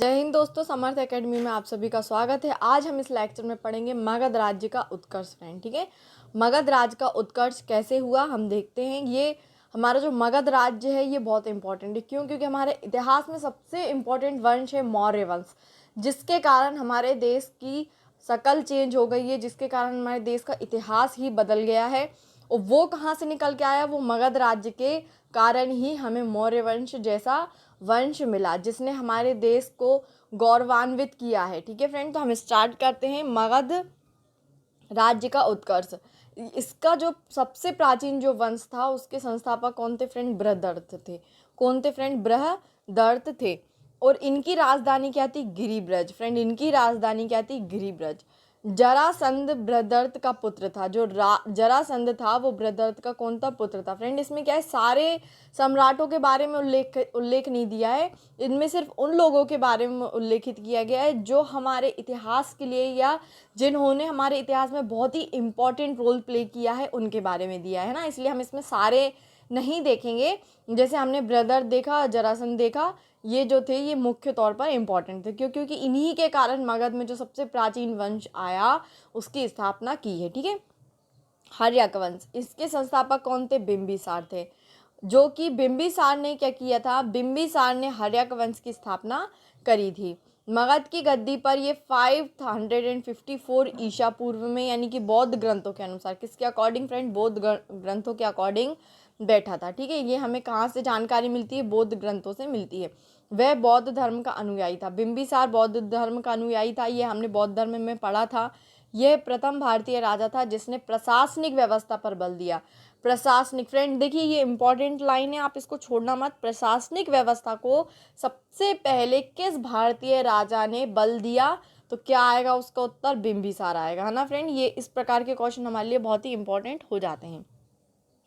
जय हिंद दोस्तों, समर्थ एकेडमी में आप सभी का स्वागत है। आज हम इस लेक्चर में पढ़ेंगे मगध राज्य का उत्कर्ष। फ्रेंड, ठीक है, मगध राज्य का उत्कर्ष कैसे हुआ हम देखते हैं। ये हमारा जो मगध राज्य है ये बहुत इंपॉर्टेंट है। क्यों? क्योंकि हमारे इतिहास में सबसे इम्पोर्टेंट वंश है मौर्य वंश, जिसके कारण हमारे देश की शकल चेंज हो गई है, जिसके कारण हमारे देश का इतिहास ही बदल गया है। और वो कहाँ से निकल के आया? वो मगध राज्य के कारण ही हमें मौर्य वंश जैसा वंश मिला, जिसने हमारे देश को गौरवान्वित किया है। ठीक है फ्रेंड, तो हम स्टार्ट करते हैं। मगध राज्य का उत्कर्ष, इसका जो सबसे प्राचीन जो वंश था उसके संस्थापक कौन थे फ्रेंड? बृहदर्थ थे। कौन थे फ्रेंड? बृहदर्थ थे। और इनकी राजधानी क्या थी? गिरिब्रज। फ्रेंड, इनकी राजधानी क्या थी? गिरिब्रज। जरासंध बृहदर्थ का पुत्र था। जो जरासंध था वो बृहदर्थ का कौन था? पुत्र था। फ्रेंड, इसमें क्या है, सारे सम्राटों के बारे में उल्लेख नहीं दिया है। इनमें सिर्फ उन लोगों के बारे में उल्लेखित किया गया है जो हमारे इतिहास के लिए या जिन्होंने हमारे इतिहास में बहुत ही इम्पोर्टेंट रोल प्ले किया है उनके बारे में दिया है ना। इसलिए हम इसमें सारे नहीं देखेंगे। जैसे हमने ब्रदर देखा, जरासंध देखा, ये जो थे ये मुख्य तौर पर इम्पोर्टेंट थे। क्योंकि इन्हीं के कारण मगध में जो सबसे प्राचीन वंश आया उसकी स्थापना की है। ठीक है, हर्यक वंश, इसके संस्थापक कौन थे? बिंबिसार थे। जो कि बिंबिसार ने क्या किया था? बिंबिसार ने हर्यक वंश की स्थापना करी थी। मगध की गद्दी पर ये 554 ईसा पूर्व में, यानी कि बौद्ध ग्रंथों के अनुसार, किसके अकॉर्डिंग फ्रेंड? बौद्ध ग्रंथों के अकॉर्डिंग बैठा था। ठीक है, ये हमें कहाँ से जानकारी मिलती है? बौद्ध ग्रंथों से मिलती है। वह बौद्ध धर्म का अनुयायी था। बिंबिसार बौद्ध धर्म का अनुयायी था, ये हमने बौद्ध धर्म में पढ़ा था। यह प्रथम भारतीय राजा था जिसने प्रशासनिक व्यवस्था पर बल दिया। प्रशासनिक, फ्रेंड देखिए ये इंपॉर्टेंट लाइन है, आप इसको छोड़ना मत। प्रशासनिक व्यवस्था को सबसे पहले किस भारतीय राजा ने बल दिया? तो क्या आएगा उसका उत्तर? बिंबिसार आएगा, है ना फ्रेंड। ये इस प्रकार के क्वेश्चन हमारे लिए बहुत ही इंपॉर्टेंट हो जाते हैं।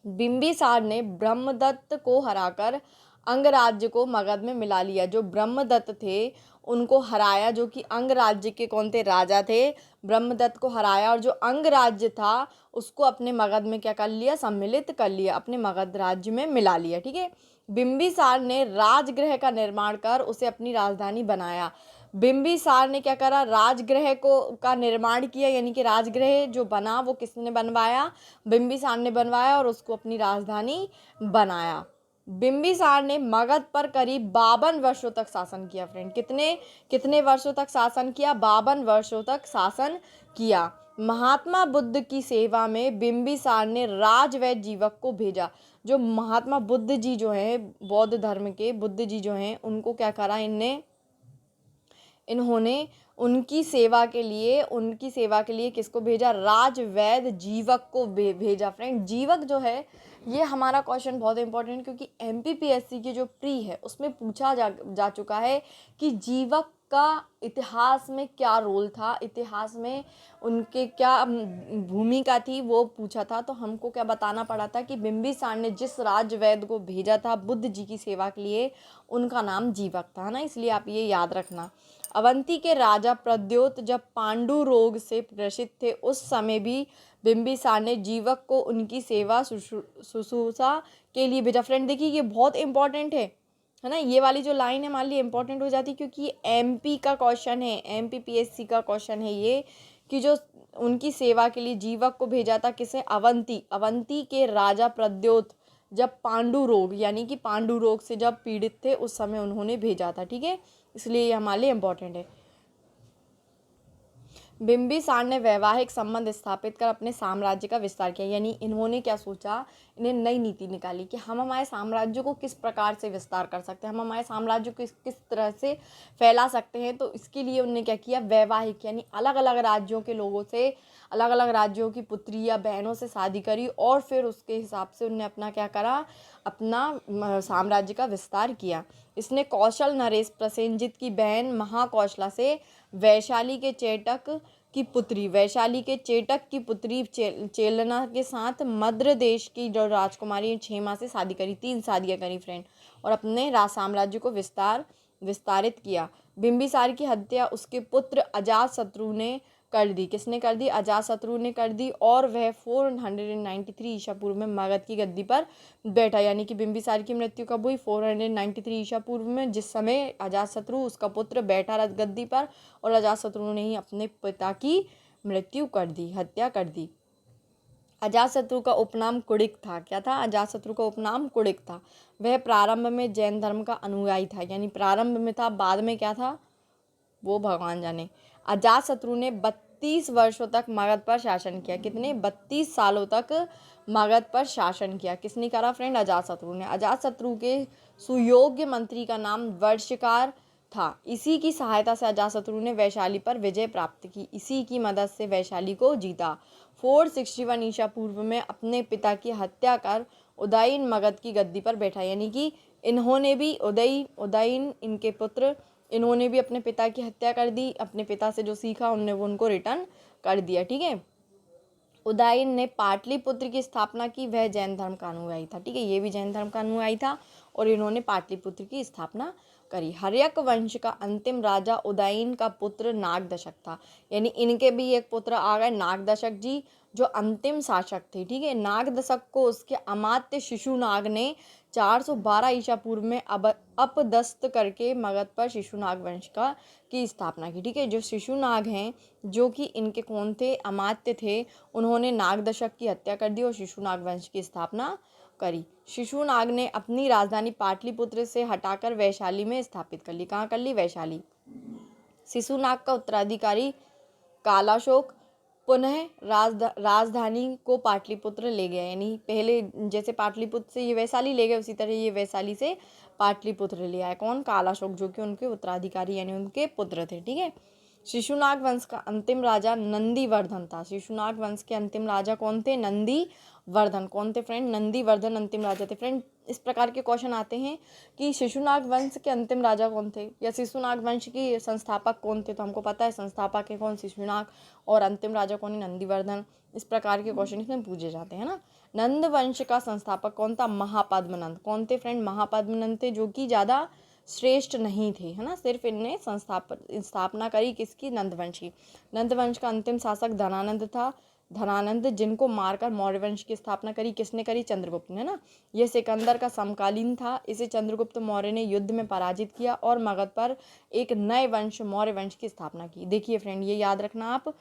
बिंबिसार ने ब्रह्मदत्त को हराकर अंगराज्य को मगध में मिला लिया। जो ब्रह्मदत्त थे उनको हराया, जो कि अंगराज्य के कौन थे? राजा थे। ब्रह्मदत्त को हराया और जो अंगराज्य था उसको अपने मगध में क्या कर लिया? सम्मिलित कर लिया, अपने मगध राज्य में मिला लिया। ठीक है, बिंबिसार ने राजगृह का निर्माण कर उसे अपनी राजधानी बनाया। बिंबिसार ने क्या करा? राजगृह को का निर्माण किया, यानी कि राजगृह जो बना वो किसने बनवाया? बिंबिसार ने बनवाया और उसको अपनी राजधानी बनाया। बिंबिसार ने मगध पर करीब 52 वर्षों तक शासन किया। फ्रेंड, कितने कितने वर्षों तक शासन किया? 52 वर्षों तक शासन किया। महात्मा बुद्ध की सेवा में बिंबिसार ने राजवैद्य जीवक को भेजा। जो महात्मा बुद्ध जी जो हैं, बौद्ध धर्म के बुद्ध जी जो हैं, उनको क्या करा? इन्होंने उनकी सेवा के लिए किसको भेजा? राजवैद्य जीवक को भेजा। फ्रेंड, जीवक जो है ये हमारा क्वेश्चन बहुत इंपॉर्टेंट, क्योंकि एमपीपीएससी की जो प्री है उसमें पूछा जा चुका है कि जीवक का इतिहास में क्या रोल था, इतिहास में उनके क्या भूमिका थी, वो पूछा था। तो हमको क्या बताना पड़ा था कि बिंबिसार ने जिस राजवैद्य को भेजा था बुद्ध जी की सेवा के लिए, उनका नाम जीवक था ना। इसलिए आप ये याद रखना। अवंती के राजा प्रद्योत जब पांडु रोग से ग्रसित थे उस समय भी बिंबिसार ने जीवक को उनकी सेवा शुश्रूषा के लिए भेजा। फ्रेंड देखिए ये बहुत इंपॉर्टेंट है ना। ये वाली जो लाइन है हमारे लिए इंपॉर्टेंट हो जाती है, क्योंकि ये एमपी का क्वेश्चन है, एमपीपीएससी का क्वेश्चन है ये, कि जो उनकी सेवा के लिए जीवक को भेजा था किसे? अवंती के राजा प्रद्योत जब पांडु रोग, यानी कि पांडु रोग से जब पीड़ित थे उस समय उन्होंने भेजा था। ठीक है, इसलिए ये हमारे लिए इम्पोर्टेंट है। बिंबिसार ने वैवाहिक संबंध स्थापित कर अपने साम्राज्य का विस्तार किया। यानी इन्होंने क्या सोचा? इन्हें नई नीति निकाली कि हम हमारे साम्राज्य को किस प्रकार से विस्तार कर सकते हैं, हम हमारे साम्राज्य को किस तरह से फैला सकते हैं। तो इसके लिए उन्होंने क्या किया? वैवाहिक, यानी अलग अलग राज्यों के लोगों से, अलग अलग राज्यों की पुत्री या बहनों से शादी करी और फिर उसके हिसाब से उन्होंने अपना क्या करा? अपना साम्राज्य का विस्तार किया। इसने कौशल नरेश प्रसेनजित की बहन महाकौशला से वैशाली के चेटक की पुत्री चेलना के साथ मद्र देश की जो राजकुमारी 6 माह से शादी करी, 3 शादियाँ करी फ्रेंड, और अपने साम्राज्य को विस्तारित किया। बिंबिसार की हत्या उसके पुत्र अजातशत्रु ने कर दी। किसने कर दी? अजातशत्रु ने कर दी। और वह 493 ईसा पूर्व में मगध की गद्दी पर बैठा। यानी कि बिंबिसार की मृत्यु कब हुई? 493 ईसा पूर्व में, जिस समय अजातशत्रु उसका पुत्र बैठा रहा गद्दी पर, और अजातशत्रु ने ही अपने पिता की मृत्यु कर दी, हत्या कर दी। अजातशत्रु का उपनाम कुणिक था। क्या था? अजातशत्रु का उपनाम कुणिक था। वह प्रारंभ में जैन धर्म का अनुयायी था। यानी प्रारंभ में था, बाद में क्या था वो भगवान जाने। अजातशत्रु ने 32 वर्षों तक मगध पर शासन किया। कितने? 32 सालों तक मगध पर शासन किया। किसने करा फ्रेंड? अजातशत्रु ने। अजातशत्रु के सुयोग्य मंत्री का नाम वर्षकार था। इसी की सहायता से अजातशत्रु ने वैशाली पर विजय प्राप्त की। इसी की मदद से वैशाली को जीता। 461 ईसा पूर्व में अपने पिता की हत्या कर उदयीन मगध की गद्दी पर बैठा। यानी कि इन्होंने भी उदयीन इनके पुत्र, इन्होंने भी अपने पिता की हत्या कर दी। अपने पिता से जो सीखा उनने वो उनको रिटर्न कर दिया। ठीक है। उदयीन ने पाटलिपुत्र की स्थापना की। वह जैन धर्म का अनुयायी था। ठीक है, ये भी जैन धर्म का अनुयायी था और इन्होंने पाटलिपुत्र की स्थापना करी। हर्यक वंश का अंतिम राजा उदयीन का पुत्र नागदशक था। यानी इनके भी एक पुत्र आ गए, नागदशक जी, जो अंतिम शासक थे। ठीक है। नागदशक को उसके अमात्य शिशुनाग ने 412 ईसा पूर्व में अपदस्थ करके मगध पर शिशुनाग वंश की स्थापना की। ठीक है। जो शिशुनाग हैं, जो कि इनके कौन थे? अमात्य थे। उन्होंने नागदशक की हत्या कर दी और शिशुनाग वंश की स्थापना करी। शिशुनाग ने अपनी राजधानी पाटलिपुत्र से हटाकर वैशाली में स्थापित कर ली। कहाँ कर ली? वैशाली। शिशुनाग का उत्तराधिकारी कालाशोक पुनः राजधानी को पाटलिपुत्र ले गया। यानी पहले जैसे पाटलिपुत्र से ये वैशाली ले गए, उसी तरह ये वैशाली से पाटलिपुत्र ले आए। कौन? कालाशोक, जो कि उनके उत्तराधिकारी यानी उनके पुत्र थे। ठीक है। शिशुनाग वंश का अंतिम राजा नंदीवर्धन था। शिशुनाग वंश के अंतिम राजा कौन थे? नंदीवर्धन। कौन थे फ्रेंड? नंदीवर्धन अंतिम राजा थे। फ्रेंड, इस प्रकार के क्वेश्चन आते हैं कि शिशुनाग वंश के अंतिम राजा कौन थे, या शिशुनाग वंश की संस्थापक कौन थे। तो हमको पता है संस्थापक है कौन? शिशुनाग। और अंतिम राजा कौन है? नंदीवर्धन। इस प्रकार के क्वेश्चन इसमें पूछे जाते हैं ना। नंद वंश का संस्थापक कौन था? महापद्मनंद। कौन थे फ्रेंड? महापद्मनंद थे, जो कि ज़्यादा श्रेष्ठ नहीं थे, है ना। सिर्फ इनने स्थापना करी किसकी? नंदवंश की। नंदवंश का अंतिम शासक धनानंद था। धनानंद, जिनको मारकर मौर्य वंश की स्थापना करी। किसने करी? चंद्रगुप्त ने, है ना। यह सिकंदर का समकालीन था। इसे चंद्रगुप्त मौर्य ने युद्ध में पराजित किया और मगध पर एक नए वंश मौर्य वंश की स्थापना की। देखिए फ्रेंड, ये याद रखना आप,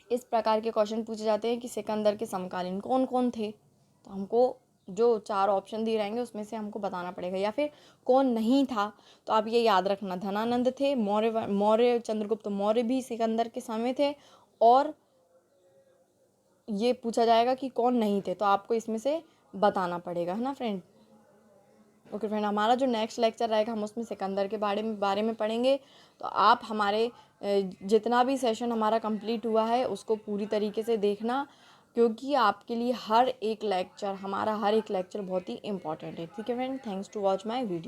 इस प्रकार के क्वेश्चन पूछे जाते हैं कि सिकंदर के समकालीन कौन कौन थे। तो हमको जो 4 ऑप्शन दिए रहेंगे उसमें से हमको बताना पड़ेगा, या फिर कौन नहीं था। तो आप ये याद रखना, धनानंद थे, मौर्य चंद्रगुप्त मौर्य भी सिकंदर के समय थे, और ये पूछा जाएगा कि कौन नहीं थे, तो आपको इसमें से बताना पड़ेगा, है ना फ्रेंड। ओके फ्रेंड, हमारा जो नेक्स्ट लेक्चर रहेगा हम उसमें सिकंदर के बारे में पढ़ेंगे। तो आप हमारे जितना भी सेशन हमारा कंप्लीट हुआ है उसको पूरी तरीके से देखना, क्योंकि आपके लिए हमारा हर एक लेक्चर बहुत ही इंपॉर्टेंट है। ठीक है friend, thanks to watch my video.